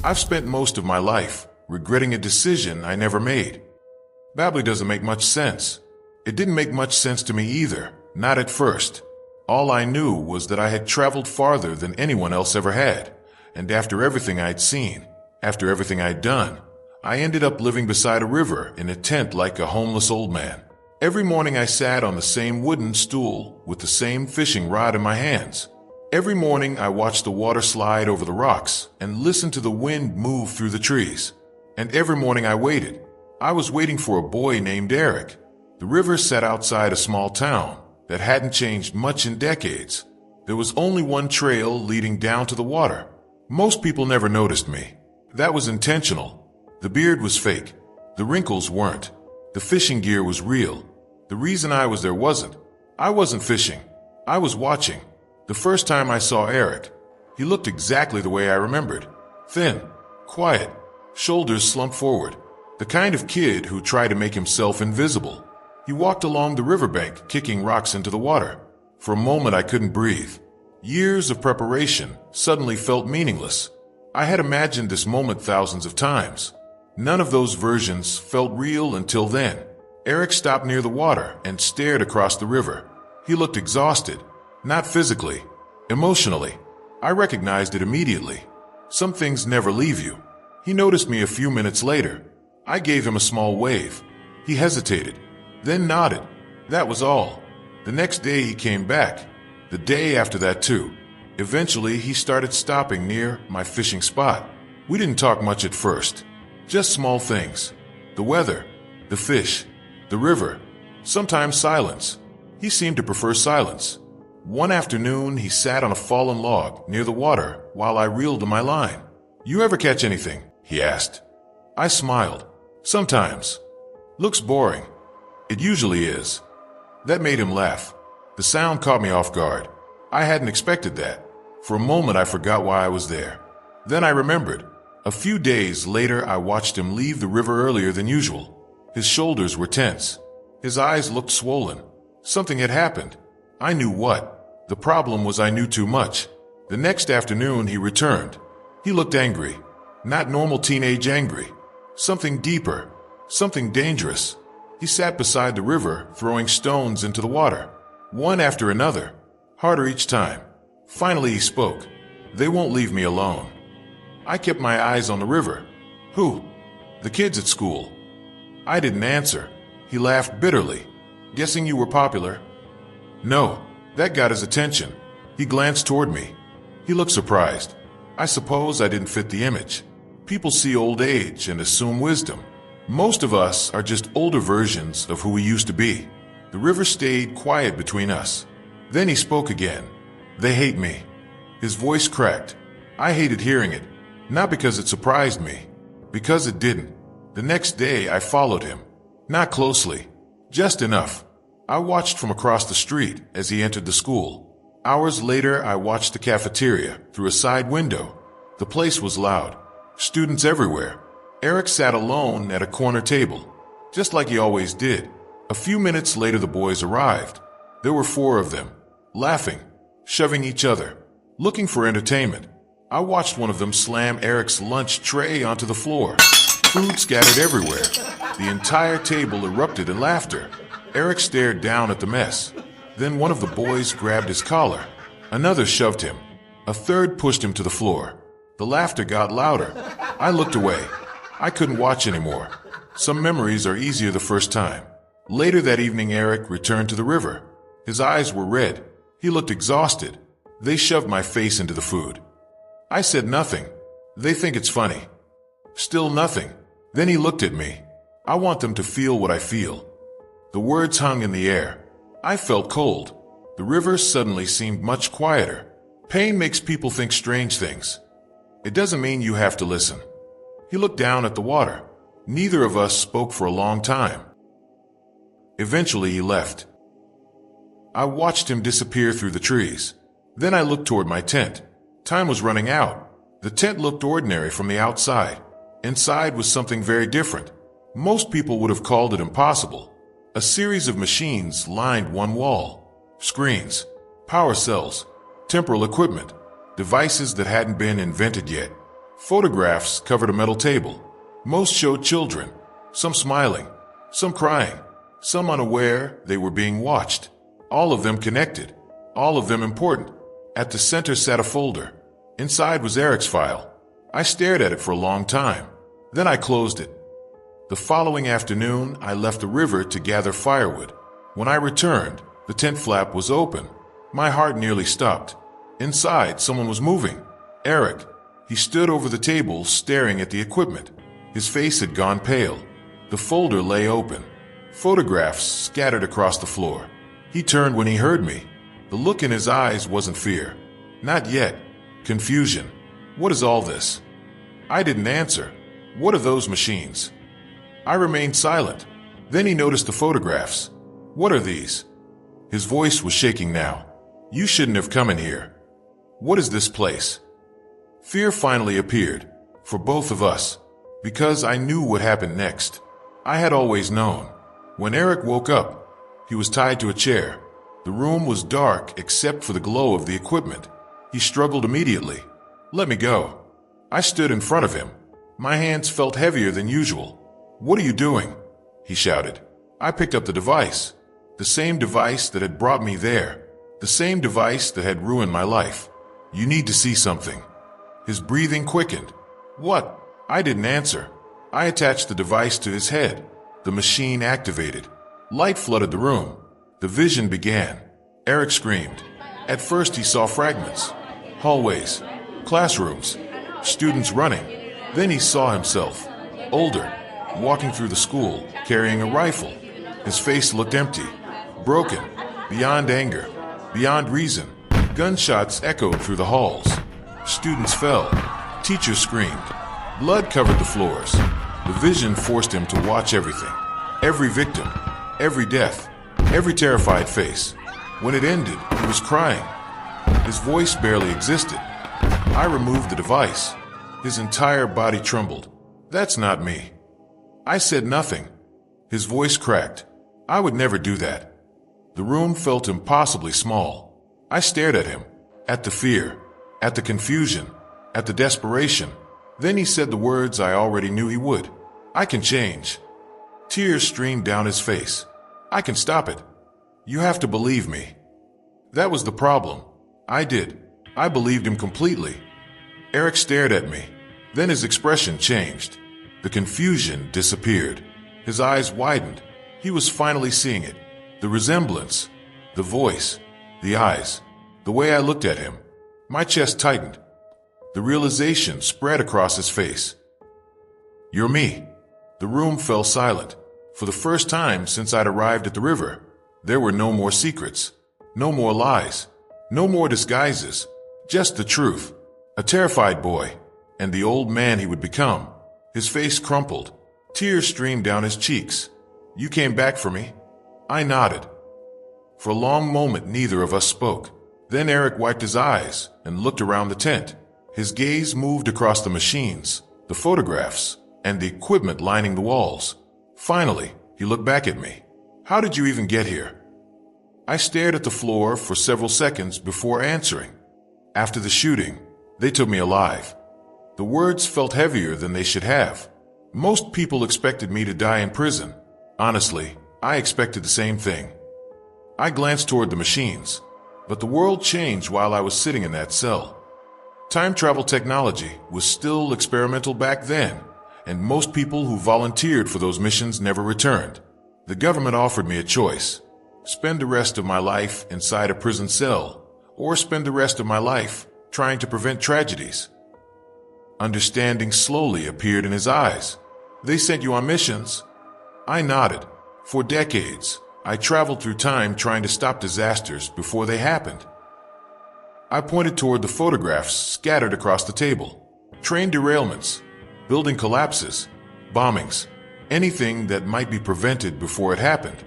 I've spent most of my life regretting a decision I never made. Babbling doesn't make much sense. It didn't make much sense to me either, not at first. All I knew was that I had traveled farther than anyone else ever had, and after everything I'd seen, after everything I'd done, I ended up living beside a river in a tent like a homeless old man. Every morning I sat on the same wooden stool with the same fishing rod in my hands. Every morning I watched the water slide over the rocks and listened to the wind move through the trees. And every morning I waited. I was waiting for a boy named Eric. The river sat outside a small town that hadn't changed much in decades. There was only one trail leading down to the water. Most people never noticed me. That was intentional. The beard was fake. The wrinkles weren't. The fishing gear was real. The reason I was there wasn't. I wasn't fishing. I was watching. The first time I saw Eric, he looked exactly the way I remembered. Thin, quiet, shoulders slumped forward. The kind of kid who tried to make himself invisible. He walked along the riverbank, kicking rocks into the water. For a moment I couldn't breathe. Years of preparation suddenly felt meaningless. I had imagined this moment thousands of times. None of those versions felt real until then. Eric stopped near the water and stared across the river. He looked exhausted, not physically, emotionally. I recognized it immediately. Some things never leave you. He noticed me a few minutes later. I gave him a small wave. He hesitated, then nodded. That was all. The next day he came back. The day after that too. Eventually he started stopping near my fishing spot. We didn't talk much at first. Just small things. The weather, the fish, the river, sometimes silence. He seemed to prefer silence. One afternoon he sat on a fallen log near the water while I reeled in my line. "You ever catch anything?" he asked. I smiled. "Sometimes. Looks boring." "It usually is." That made him laugh. The sound caught me off guard. I hadn't expected that. For a moment I forgot why I was there. Then I remembered. A few days later I watched him leave the river earlier than usual. His shoulders were tense. His eyes looked swollen. Something had happened. I knew what. The problem was I knew too much. The next afternoon he returned. He looked angry. Not normal teenage angry. Something deeper. Something dangerous. He sat beside the river, throwing stones into the water. One after another. Harder each time. Finally he spoke. "They won't leave me alone." I kept my eyes on the river. "Who?" "The kids at school." I didn't answer. He laughed bitterly. "Guessing you were popular?" "No." That got his attention. He glanced toward me. He looked surprised. I suppose I didn't fit the image. People see old age and assume wisdom. Most of us are just older versions of who we used to be. The river stayed quiet between us. Then he spoke again. "They hate me." His voice cracked. I hated hearing it. Not because it surprised me. Because it didn't. The next day I followed him. Not closely. Just enough. I watched from across the street as he entered the school. Hours later I watched the cafeteria through a side window. The place was loud. Students everywhere. Eric sat alone at a corner table, just like he always did. A few minutes later the boys arrived. There were 4 of them, laughing, shoving each other, looking for entertainment. I watched one of them slam Eric's lunch tray onto the floor. Food scattered everywhere. The entire table erupted in laughter. Eric stared down at the mess. Then one of the boys grabbed his collar. Another shoved him. A third pushed him to the floor. The laughter got louder. I looked away. I couldn't watch anymore. Some memories are easier the first time. Later that evening Eric returned to the river. His eyes were red. He looked exhausted. They shoved my face into the food. I said nothing. They think it's funny. Still nothing. Then he looked at me. I want them to feel what I feel. The words hung in the air. I felt cold. The river suddenly seemed much quieter. Pain makes people think strange things. It doesn't mean you have to listen. He looked down at the water. Neither of us spoke for a long time. Eventually he left. I watched him disappear through the trees. Then I looked toward my tent. Time was running out. The tent looked ordinary from the outside. Inside was something very different. Most people would have called it impossible. A series of machines lined one wall. Screens, power cells, temporal equipment, devices that hadn't been invented yet. Photographs covered a metal table. Most showed children, some smiling, some crying, some unaware they were being watched. All of them connected, all of them important. At the center sat a folder. Inside was Eric's file. I stared at it for a long time. Then I closed it. The following afternoon, I left the river to gather firewood. When I returned, the tent flap was open. My heart nearly stopped. Inside, someone was moving. Eric. He stood over the table, staring at the equipment. His face had gone pale. The folder lay open. Photographs scattered across the floor. He turned when he heard me. The look in his eyes wasn't fear. Not yet. Confusion. What is all this? I didn't answer. What are those machines? I remained silent. Then he noticed the photographs. What are these? His voice was shaking now. You shouldn't have come in here. What is this place? Fear finally appeared, for both of us, because I knew what happened next. I had always known. When Eric woke up, he was tied to a chair. The room was dark except for the glow of the equipment. He struggled immediately. Let me go. I stood in front of him. My hands felt heavier than usual. What are you doing? He shouted. I picked up the device. The same device that had brought me there. The same device that had ruined my life. You need to see something. His breathing quickened. What? I didn't answer. I attached the device to his head. The machine activated. Light flooded the room. The vision began. Eric screamed. At first he saw fragments. Hallways. Classrooms. Students running. Then he saw himself. Older. Walking through the school, carrying a rifle. His face looked empty. Broken. Beyond anger. Beyond reason. Gunshots echoed through the halls. Students fell. Teachers screamed. Blood covered the floors. The vision forced him to watch everything. Every victim. Every death. Every terrified face. When it ended, he was crying. His voice barely existed. I removed the device. His entire body trembled. That's not me. I said nothing. His voice cracked. I would never do that. The room felt impossibly small. I stared at him. At the fear. At the confusion. At the desperation. Then he said the words I already knew he would. I can change. Tears streamed down his face. I can stop it. You have to believe me. That was the problem. I did. I believed him completely. Eric stared at me. Then his expression changed. The confusion disappeared. His eyes widened. He was finally seeing it. The resemblance. The voice. The eyes. The way I looked at him. My chest tightened. The realization spread across his face. You're me. The room fell silent. For the first time since I'd arrived at the river, there were no more secrets. No more lies. No more disguises. Just the truth. A terrified boy. And the old man he would become. His face crumpled. Tears streamed down his cheeks. You came back for me? I nodded. For a long moment, neither of us spoke. Then Eric wiped his eyes and looked around the tent. His gaze moved across the machines, the photographs, and the equipment lining the walls. Finally, he looked back at me. How did you even get here? I stared at the floor for several seconds before answering. After the shooting, they took me alive. The words felt heavier than they should have. Most people expected me to die in prison. Honestly, I expected the same thing. I glanced toward the machines, but the world changed while I was sitting in that cell. Time travel technology was still experimental back then, and most people who volunteered for those missions never returned. The government offered me a choice: spend the rest of my life inside a prison cell, or spend the rest of my life trying to prevent tragedies. Understanding slowly appeared in his eyes. They sent you on missions? I nodded. For decades, I traveled through time trying to stop disasters before they happened. I pointed toward the photographs scattered across the table. Train derailments, building collapses, bombings, anything that might be prevented before it happened.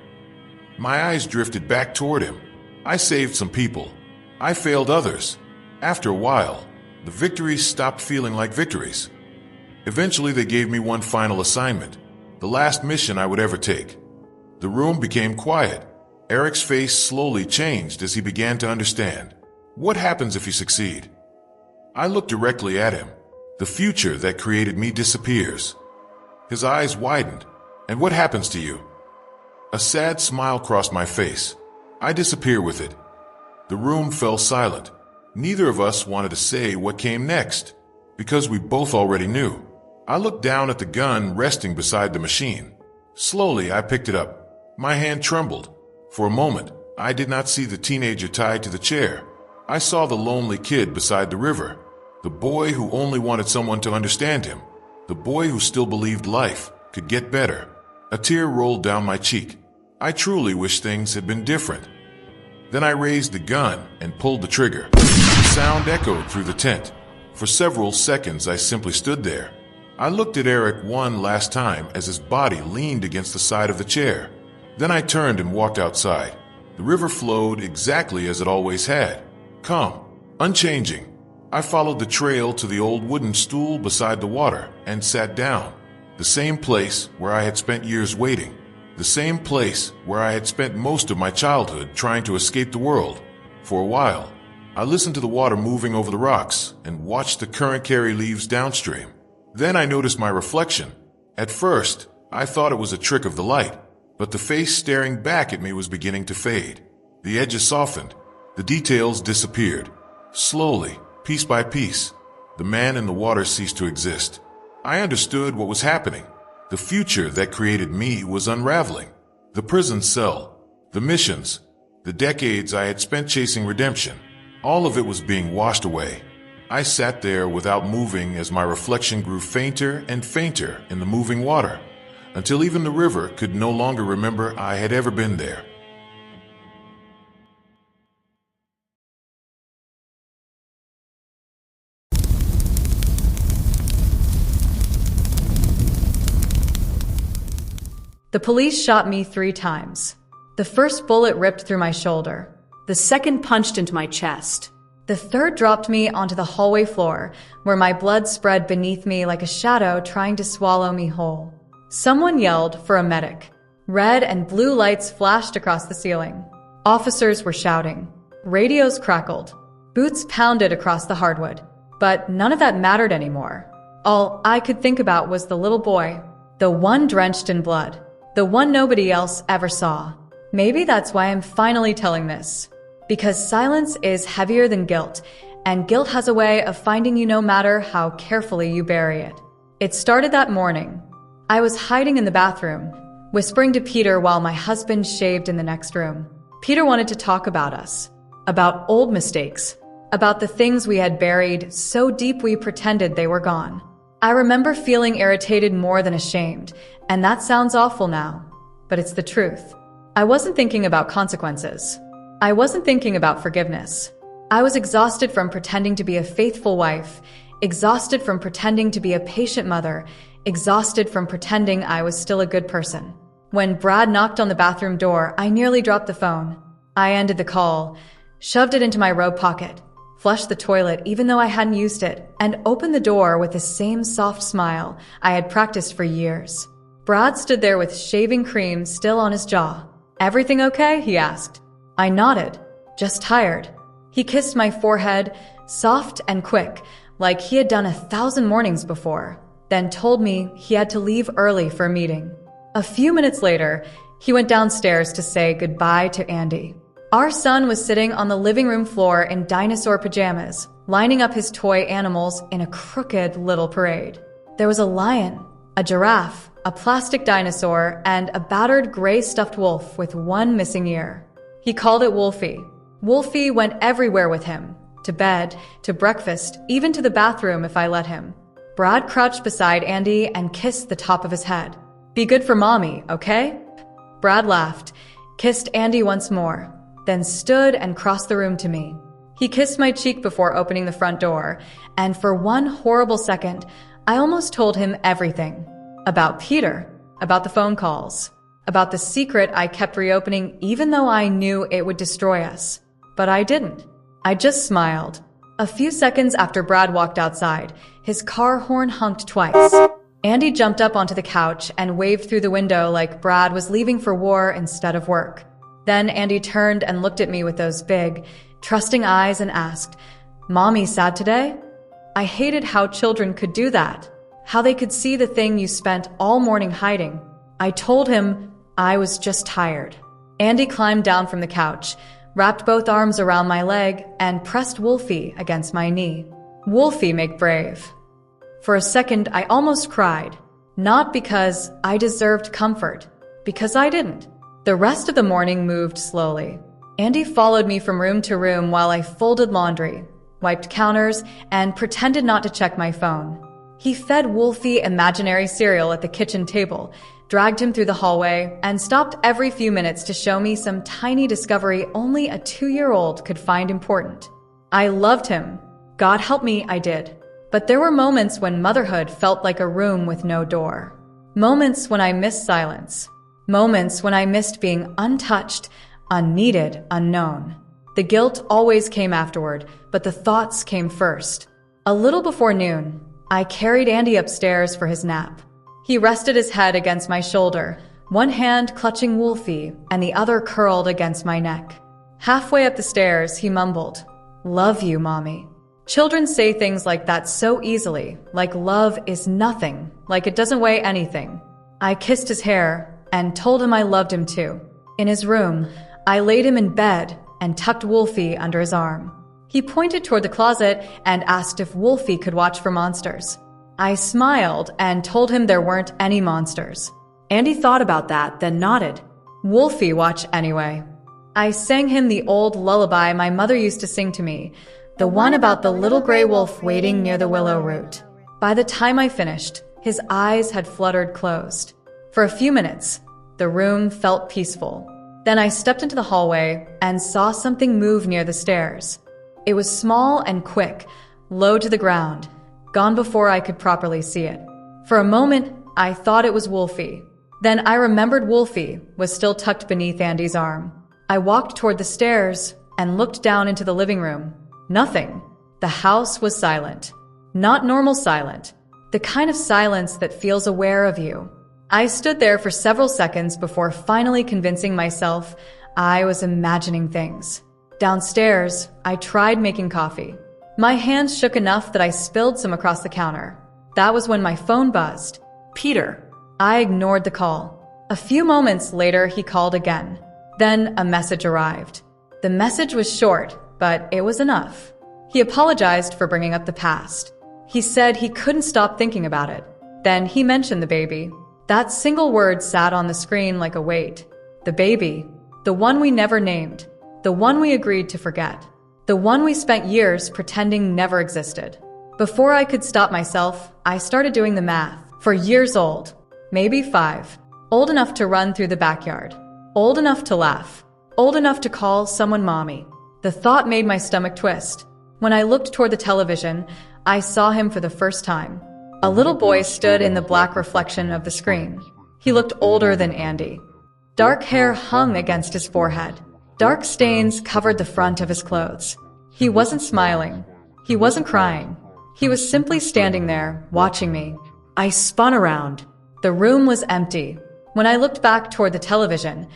My eyes drifted back toward him. I saved some people. I failed others. After a while, the victories stopped feeling like victories. Eventually, they gave me one final assignment, the last mission I would ever take. The room became quiet. Eric's face slowly changed as he began to understand. What happens if you succeed? I looked directly at him. The future that created me disappears. His eyes widened. And what happens to you? A sad smile crossed my face. I disappear with it. The room fell silent. Neither of us wanted to say what came next, because we both already knew. I looked down at the gun resting beside the machine. Slowly, I picked it up. My hand trembled. For a moment, I did not see the teenager tied to the chair. I saw the lonely kid beside the river. The boy who only wanted someone to understand him. The boy who still believed life could get better. A tear rolled down my cheek. I truly wish things had been different. Then I raised the gun and pulled the trigger. The sound echoed through the tent. For several seconds, I simply stood there. I looked at Eric one last time as his body leaned against the side of the chair. Then I turned and walked outside. The river flowed exactly as it always had. Calm, unchanging. I followed the trail to the old wooden stool beside the water and sat down. The same place where I had spent years waiting. The same place where I had spent most of my childhood trying to escape the world. For a while, I listened to the water moving over the rocks and watched the current carry leaves downstream. Then I noticed my reflection. At first, I thought it was a trick of the light, but the face staring back at me was beginning to fade. The edges softened. The details disappeared. Slowly, piece by piece, the man in the water ceased to exist. I understood what was happening. The future that created me was unraveling. The prison cell, the missions, the decades I had spent chasing redemption, all of it was being washed away. I sat there without moving as my reflection grew fainter and fainter in the moving water, until even the river could no longer remember I had ever been there. The police shot me 3 times. The first bullet ripped through my shoulder. The second punched into my chest. The third dropped me onto the hallway floor, where my blood spread beneath me like a shadow trying to swallow me whole. Someone yelled for a medic. Red and blue lights flashed across the ceiling. Officers were shouting. Radios crackled. Boots pounded across the hardwood. But none of that mattered anymore. All I could think about was the little boy, the one drenched in blood. The one nobody else ever saw. Maybe that's why I'm finally telling this. Because silence is heavier than guilt, and guilt has a way of finding you no matter how carefully you bury it. It started that morning. I was hiding in the bathroom, whispering to Peter while my husband shaved in the next room. Peter wanted to talk about us, about old mistakes, about the things we had buried so deep we pretended they were gone. I remember feeling irritated more than ashamed, and that sounds awful now, but it's the truth. I wasn't thinking about consequences. I wasn't thinking about forgiveness. I was exhausted from pretending to be a faithful wife, exhausted from pretending to be a patient mother, exhausted from pretending I was still a good person. When Brad knocked on the bathroom door, I nearly dropped the phone. I ended the call, shoved it into my robe pocket, flushed the toilet even though I hadn't used it, and opened the door with the same soft smile I had practiced for years. Brad stood there with shaving cream still on his jaw. "Everything okay?" he asked. I nodded, just tired. He kissed my forehead, soft and quick, like he had done 1,000 mornings before, then told me he had to leave early for a meeting. A few minutes later, he went downstairs to say goodbye to Andy. Our son was sitting on the living room floor in dinosaur pajamas, lining up his toy animals in a crooked little parade. There was a lion, a giraffe, a plastic dinosaur, and a battered gray stuffed wolf with one missing ear. He called it Wolfie. Wolfie went everywhere with him, to bed, to breakfast, even to the bathroom if I let him. Brad crouched beside Andy and kissed the top of his head. "Be good for mommy, okay?" Brad laughed, kissed Andy once more, then stood and crossed the room to me. He kissed my cheek before opening the front door, and for one horrible second, I almost told him everything. About Peter, about the phone calls, about the secret I kept reopening even though I knew it would destroy us. But I didn't. I just smiled. A few seconds after Brad walked outside, his car horn honked twice. Andy jumped up onto the couch and waved through the window like Brad was leaving for war instead of work. Then Andy turned and looked at me with those big, trusting eyes and asked, "Mommy sad today?" I hated how children could do that, how they could see the thing you spent all morning hiding. I told him I was just tired. Andy climbed down from the couch, wrapped both arms around my leg, and pressed Wolfie against my knee. Wolfie, make brave. For a second, I almost cried. Not because I deserved comfort, because I didn't. The rest of the morning moved slowly. Andy followed me from room to room while I folded laundry, wiped counters, and pretended not to check my phone. He fed Wolfie imaginary cereal at the kitchen table, dragged him through the hallway, and stopped every few minutes to show me some tiny discovery only a 2-year-old could find important. I loved him. God help me, I did. But there were moments when motherhood felt like a room with no door. Moments when I missed silence. Moments when I missed being untouched, unneeded, unknown. The guilt always came afterward, but the thoughts came first. A little before noon, I carried Andy upstairs for his nap. He rested his head against my shoulder, one hand clutching Wolfie and the other curled against my neck. Halfway up the stairs, he mumbled, "Love you, Mommy." Children say things like that so easily, like love is nothing, like it doesn't weigh anything. I kissed his hair and told him I loved him too. In his room, I laid him in bed and tucked Wolfie under his arm. He pointed toward the closet and asked if Wolfie could watch for monsters. I smiled and told him there weren't any monsters. Andy thought about that, then nodded. Wolfie watch anyway. I sang him the old lullaby my mother used to sing to me, the one about the little gray wolf waiting near the willow root. By the time I finished, his eyes had fluttered closed. For a few minutes, the room felt peaceful. Then I stepped into the hallway and saw something move near the stairs. It was small and quick, low to the ground, gone before I could properly see it. For a moment, I thought it was Wolfie. Then I remembered Wolfie was still tucked beneath Andy's arm. I walked toward the stairs and looked down into the living room. Nothing. The house was silent. Not normal silent. The kind of silence that feels aware of you. I stood there for several seconds before finally convincing myself I was imagining things. Downstairs, I tried making coffee. My hands shook enough that I spilled some across the counter. That was when my phone buzzed. Peter. I ignored the call. A few moments later, he called again. Then a message arrived. The message was short, but it was enough. He apologized for bringing up the past. He said he couldn't stop thinking about it. Then he mentioned the baby. That single word sat on the screen like a weight. The baby. The one we never named. The one we agreed to forget. The one we spent years pretending never existed. Before I could stop myself, I started doing the math. 4 years old. Maybe 5. Old enough to run through the backyard. Old enough to laugh. Old enough to call someone mommy. The thought made my stomach twist. When I looked toward the television, I saw him for the first time. A little boy stood in the black reflection of the screen. He looked older than Andy. Dark hair hung against his forehead. Dark stains covered the front of his clothes. He wasn't smiling. He wasn't crying. He was simply standing there, watching me. I spun around. The room was empty. When I looked back toward the television,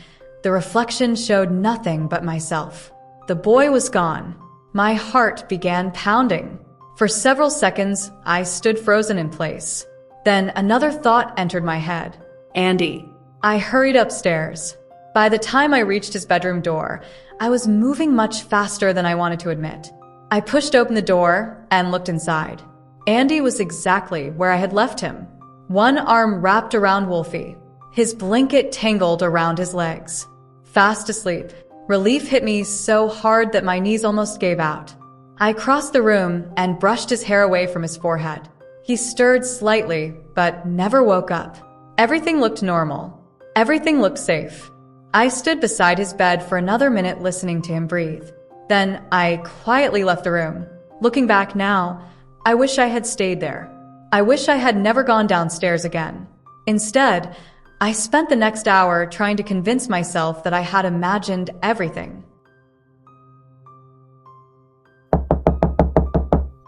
the reflection showed nothing but myself. The boy was gone. My heart began pounding. For several seconds, I stood frozen in place. Then another thought entered my head. Andy. I hurried upstairs. By the time I reached his bedroom door, I was moving much faster than I wanted to admit. I pushed open the door and looked inside. Andy was exactly where I had left him. One arm wrapped around Wolfie. His blanket tangled around his legs. Fast asleep. Relief hit me so hard that my knees almost gave out. I crossed the room and brushed his hair away from his forehead. He stirred slightly, but never woke up. Everything looked normal. Everything looked safe. I stood beside his bed for another minute listening to him breathe. Then I quietly left the room. Looking back now, I wish I had stayed there. I wish I had never gone downstairs again. Instead, I spent the next hour trying to convince myself that I had imagined everything.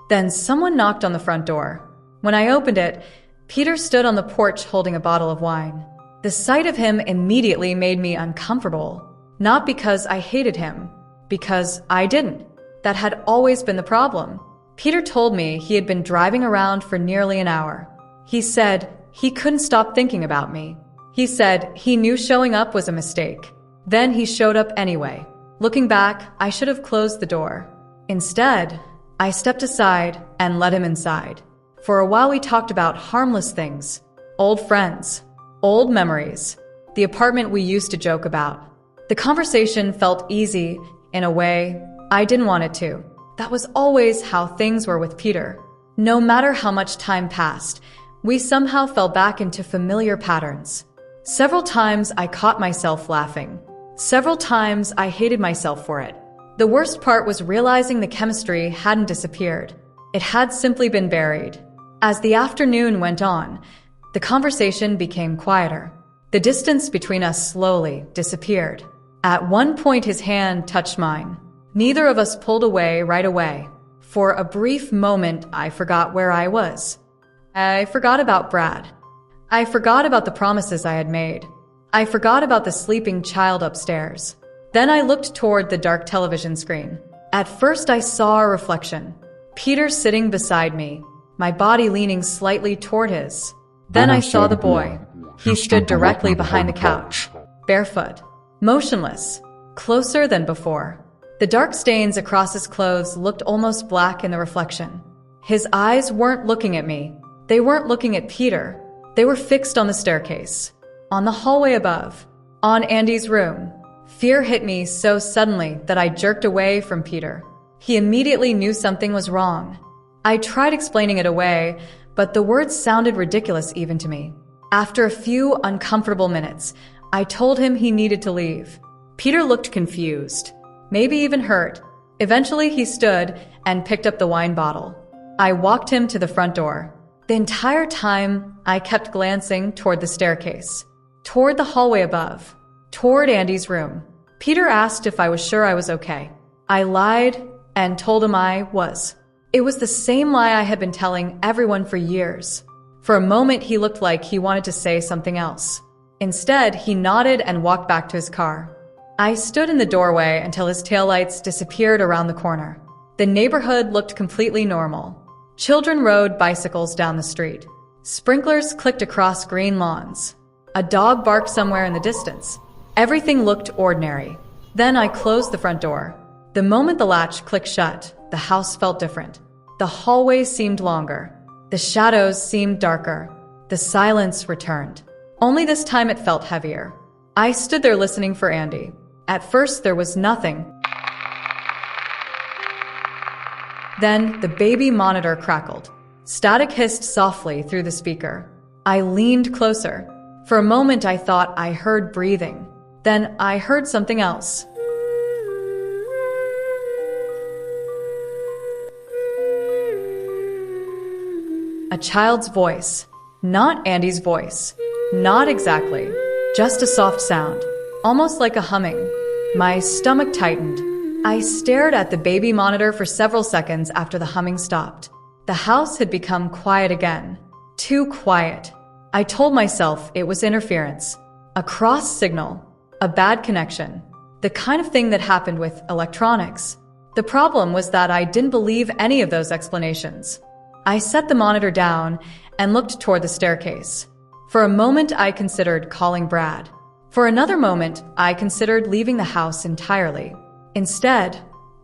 Then someone knocked on the front door. When I opened it, Peter stood on the porch holding a bottle of wine. The sight of him immediately made me uncomfortable. Not because I hated him, because I didn't. That had always been the problem. Peter told me he had been driving around for nearly an hour. He said he couldn't stop thinking about me. He said he knew showing up was a mistake. Then he showed up anyway. Looking back, I should have closed the door. Instead, I stepped aside and let him inside. For a while we talked about harmless things, old friends, old memories, the apartment we used to joke about. The conversation felt easy in a way I didn't want it to. That was always how things were with Peter. No matter how much time passed, we somehow fell back into familiar patterns. Several times I caught myself laughing. Several times I hated myself for it. The worst part was realizing the chemistry hadn't disappeared. It had simply been buried. As the afternoon went on, the conversation became quieter. The distance between us slowly disappeared. At one point his hand touched mine. Neither of us pulled away right away. For a brief moment, I forgot where I was. I forgot about Brad. I forgot about the promises I had made. I forgot about the sleeping child upstairs. Then I looked toward the dark television screen. At first I saw a reflection. Peter sitting beside me, my body leaning slightly toward his. Then I saw the boy. He stood directly behind the couch, barefoot, motionless, closer than before. The dark stains across his clothes looked almost black in the reflection. His eyes weren't looking at me. They weren't looking at Peter. They were fixed on the staircase, on the hallway above, on Andy's room. Fear hit me so suddenly that I jerked away from Peter. He immediately knew something was wrong. I tried explaining it away, but the words sounded ridiculous even to me. After a few uncomfortable minutes, I told him he needed to leave. Peter looked confused, maybe even hurt. Eventually he stood and picked up the wine bottle. I walked him to the front door. The entire time, I kept glancing toward the staircase, toward the hallway above, toward Andy's room. Peter asked if I was sure I was okay. I lied and told him I was. It was the same lie I had been telling everyone for years. For a moment, he looked like he wanted to say something else. Instead, he nodded and walked back to his car. I stood in the doorway until his taillights disappeared around the corner. The neighborhood looked completely normal. Children rode bicycles down the street. Sprinklers clicked across green lawns. A dog barked somewhere in the distance. Everything looked ordinary. Then I closed the front door. The moment the latch clicked shut, the house felt different. The hallway seemed longer. The shadows seemed darker. The silence returned. Only this time it felt heavier. I stood there listening for Andy. At first there was nothing. Then the baby monitor crackled. Static hissed softly through the speaker. I leaned closer. For a moment I thought I heard breathing. Then I heard something else. A child's voice. Not Andy's voice. Not exactly. Just a soft sound. Almost like a humming. My stomach tightened. I stared at the baby monitor for several seconds after the humming stopped. The house had become quiet again. Too quiet. I told myself it was interference. A cross signal. A bad connection. The kind of thing that happened with electronics. The problem was that I didn't believe any of those explanations. I set the monitor down and looked toward the staircase. For a moment, I considered calling Brad. For another moment, I considered leaving the house entirely. Instead,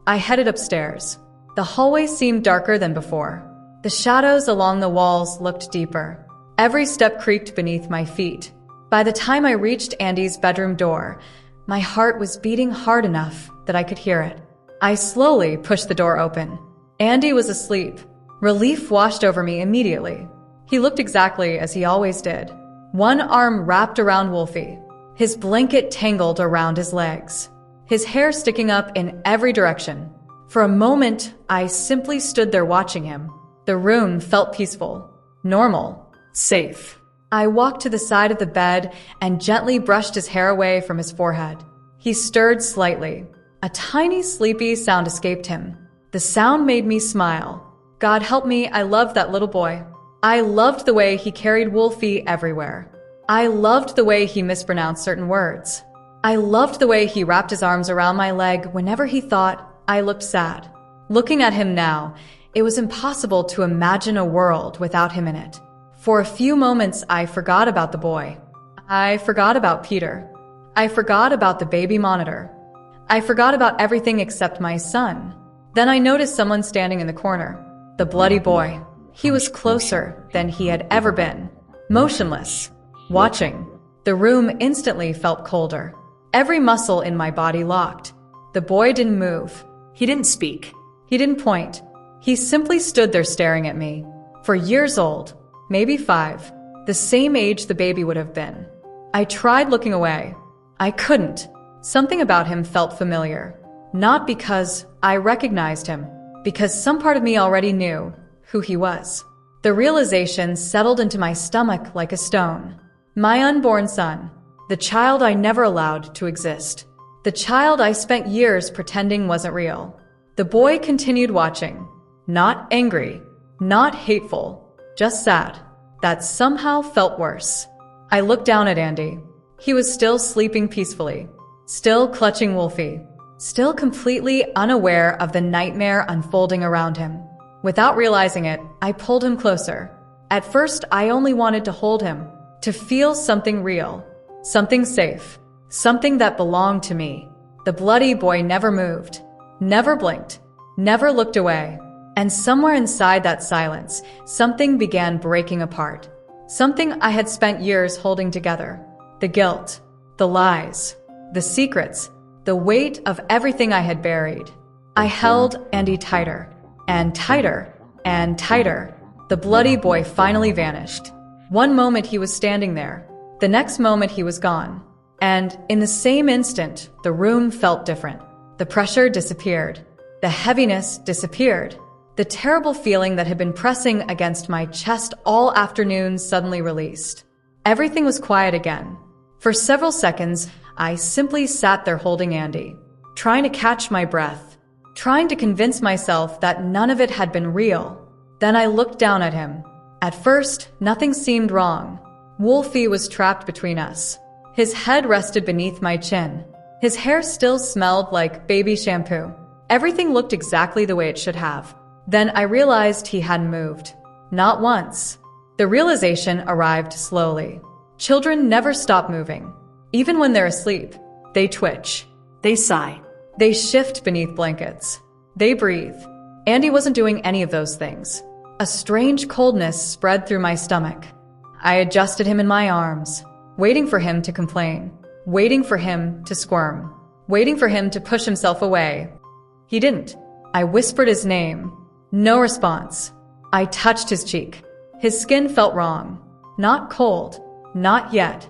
I headed upstairs. The hallway seemed darker than before. The shadows along the walls looked deeper. Every step creaked beneath my feet. By the time I reached Andy's bedroom door, my heart was beating hard enough that I could hear it. I slowly pushed the door open. Andy was asleep. Relief washed over me immediately. He looked exactly as he always did. One arm wrapped around Wolfie. His blanket tangled around his legs. His hair sticking up in every direction. For a moment, I simply stood there watching him. The room felt peaceful, normal, safe. I walked to the side of the bed and gently brushed his hair away from his forehead. He stirred slightly. A tiny sleepy sound escaped him. The sound made me smile. God help me, I loved that little boy. I loved the way he carried Wolfie everywhere. I loved the way he mispronounced certain words. I loved the way he wrapped his arms around my leg whenever he thought I looked sad. Looking at him now, It was impossible to imagine a world without him in it. For a few moments, I forgot about the boy. I forgot about Peter. I forgot about the baby monitor. I forgot about everything except my son. Then I noticed someone standing in the corner. The bloody boy. He was closer than he had ever been. Motionless. Watching. The room instantly felt colder. Every muscle in my body locked. The boy didn't move. He didn't speak. He didn't point. He simply stood there staring at me. 4 years old. Maybe 5. The same age the baby would have been. I tried looking away. I couldn't. Something about him felt familiar. Not because I recognized him, because some part of me already knew who he was. The realization settled into my stomach like a stone. My unborn son. The child I never allowed to exist. The child I spent years pretending wasn't real. The boy continued watching. Not angry. Not hateful. Just sad. That somehow felt worse. I looked down at Andy. He was still sleeping peacefully. Still clutching Wolfie. Still completely unaware of the nightmare unfolding around him. Without realizing it, I pulled him closer. At first, I only wanted to hold him, to feel something real, something safe, something that belonged to me. The bloody boy never moved, never blinked, never looked away. And somewhere inside that silence, something began breaking apart. Something I had spent years holding together. The guilt, the lies, the secrets, the weight of everything I had buried. I held Andy tighter, and tighter, and tighter. The bloody boy finally vanished. One moment he was standing there. The next moment he was gone. And in the same instant, the room felt different. The pressure disappeared. The heaviness disappeared. The terrible feeling that had been pressing against my chest all afternoon suddenly released. Everything was quiet again. For several seconds, I simply sat there holding Andy, trying to catch my breath, trying to convince myself that none of it had been real. Then I looked down at him. At first, nothing seemed wrong. Wolfie was trapped between us. His head rested beneath my chin. His hair still smelled like baby shampoo. Everything looked exactly the way it should have. Then I realized he hadn't moved. Not once. The realization arrived slowly. Children never stop moving. Even when they're asleep, they twitch. They sigh. They shift beneath blankets. They breathe. Andy wasn't doing any of those things. A strange coldness spread through my stomach. I adjusted him in my arms, waiting for him to complain, waiting for him to squirm, waiting for him to push himself away. He didn't. I whispered his name. No response. I touched his cheek. His skin felt wrong. Not cold. Not yet.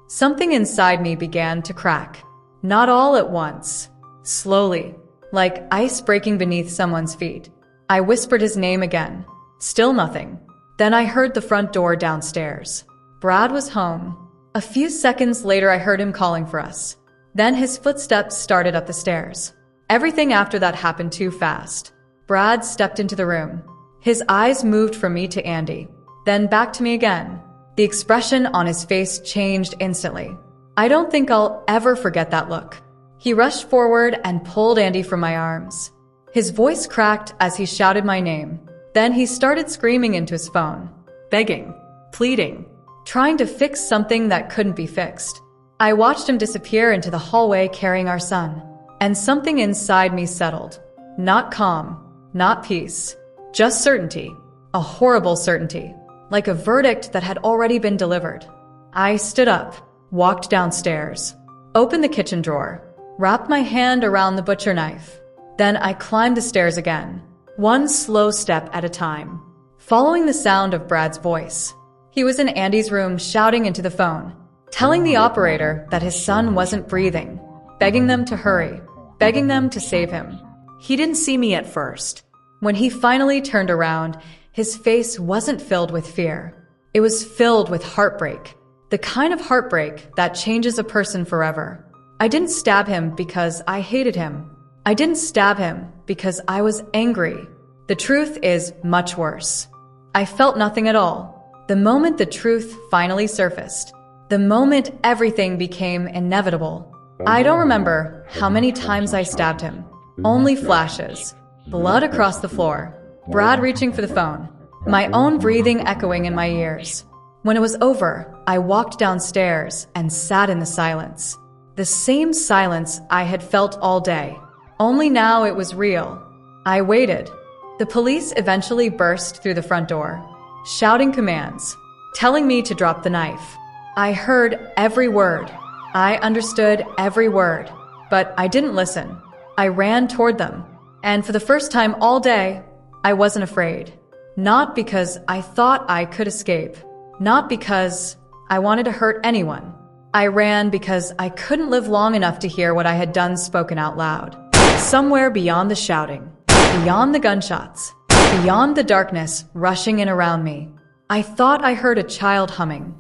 Something inside me began to crack. Not all at once. Slowly, like ice breaking beneath someone's feet. I whispered his name again. Still nothing. Then I heard the front door downstairs. Brad was home. A few seconds later, I heard him calling for us. Then his footsteps started up the stairs. Everything after that happened too fast. Brad stepped into the room. His eyes moved from me to Andy, then back to me again. The expression on his face changed instantly. I don't think I'll ever forget that look. He rushed forward and pulled Andy from my arms. His voice cracked as he shouted my name. Then he started screaming into his phone, begging, pleading, trying to fix something that couldn't be fixed. I watched him disappear into the hallway carrying our son, and something inside me settled. Not calm, not peace, just certainty, a horrible certainty. Like a verdict that had already been delivered. I stood up, walked downstairs, opened the kitchen drawer, wrapped my hand around the butcher knife. Then I climbed the stairs again, one slow step at a time, following the sound of Brad's voice. He was in Andy's room shouting into the phone, telling the operator that his son wasn't breathing, begging them to hurry, begging them to save him. He didn't see me at first. When he finally turned around, his face wasn't filled with fear. It was filled with heartbreak. The kind of heartbreak that changes a person forever. I didn't stab him because I hated him. I didn't stab him because I was angry. The truth is much worse. I felt nothing at all. The moment the truth finally surfaced, the moment everything became inevitable. I don't remember how many times I stabbed him. Only flashes. Blood across the floor. Brad reaching for the phone, my own breathing echoing in my ears. When it was over, I walked downstairs and sat in the silence. The same silence I had felt all day. Only now it was real. I waited. The police eventually burst through the front door, shouting commands, telling me to drop the knife. I heard every word. I understood every word, but I didn't listen. I ran toward them, and for the first time all day, I wasn't afraid. Not because I thought I could escape, not because I wanted to hurt anyone. I ran because I couldn't live long enough to hear what I had done spoken out loud. Somewhere beyond the shouting, beyond the gunshots, beyond the darkness rushing in around me, I thought I heard a child humming,